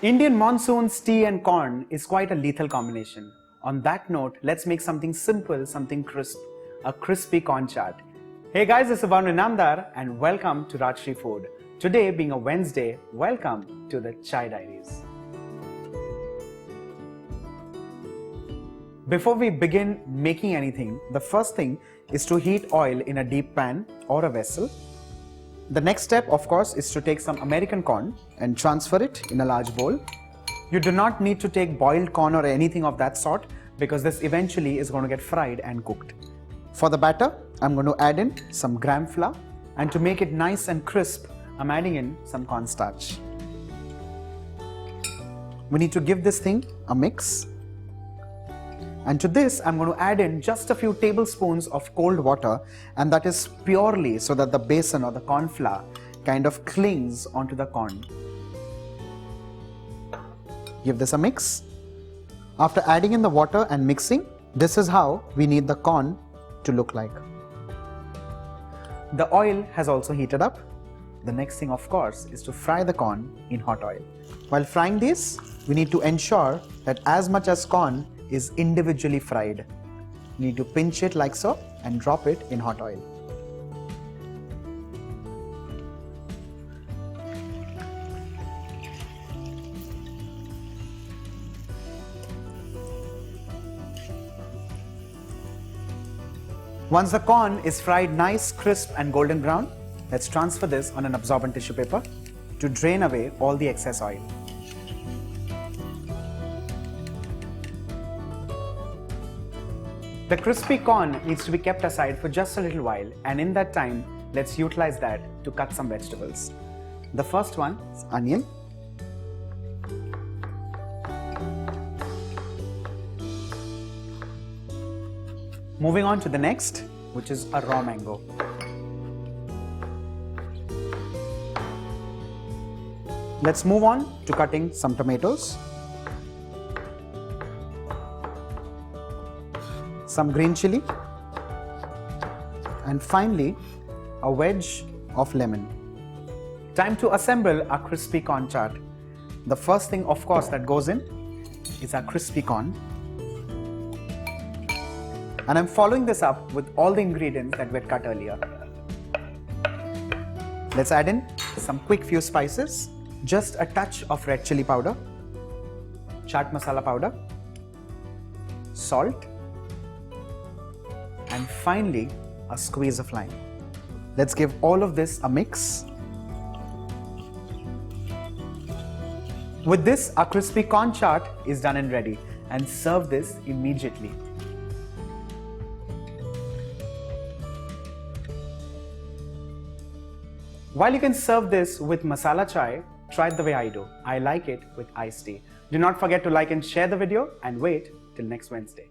Indian monsoons, tea and corn is quite a lethal combination. On that note, let's make something simple, something crisp, a crispy corn chaat. Hey guys, this is Varun Inamdar and welcome to Rajshri Food. Today being a Wednesday, welcome to the Chai Diaries. Before we begin making anything, the first thing is to heat oil in a deep pan or a vessel. The next step, of course, is to take some American corn and transfer it in a large bowl. You do not need to take boiled corn or anything of that sort because this eventually is going to get fried and cooked. For the batter, I'm going to add in some gram flour, and to make it nice and crisp, I'm adding in some cornstarch. We need to give this thing a mix. And to this, I'm going to add in just a few tablespoons of cold water, and that is purely so that the besan or the corn flour kind of clings onto the corn. Give this a mix. After adding in the water and mixing, this is how we need the corn to look like. The oil has also heated up. The next thing, of course, is to fry the corn in hot oil. While frying this, we need to ensure that as much as corn is individually fried. You need to pinch it like so and drop it in hot oil. Once the corn is fried nice, crisp and golden brown, let's transfer this on an absorbent tissue paper to drain away all the excess oil. The crispy corn needs to be kept aside for just a little while, and in that time, let's utilize that to cut some vegetables. The first one is onion. Moving on to the next, which is a raw mango. Let's move on to cutting some tomatoes, some green chilli, and finally a wedge of lemon. Time to assemble our crispy corn chaat. The first thing, of course, that goes in is our crispy corn. And I'm following this up with all the ingredients that we had cut earlier. Let's add in some quick few spices, just a touch of red chilli powder, chaat masala powder, salt, and finally a squeeze of lime. Let's give all of this a mix. With this, our crispy corn chaat is done and ready, and serve this immediately. While you can serve this with masala chai, try it the way I do. I like it with iced tea. Do not forget to like and share the video, and wait till next Wednesday.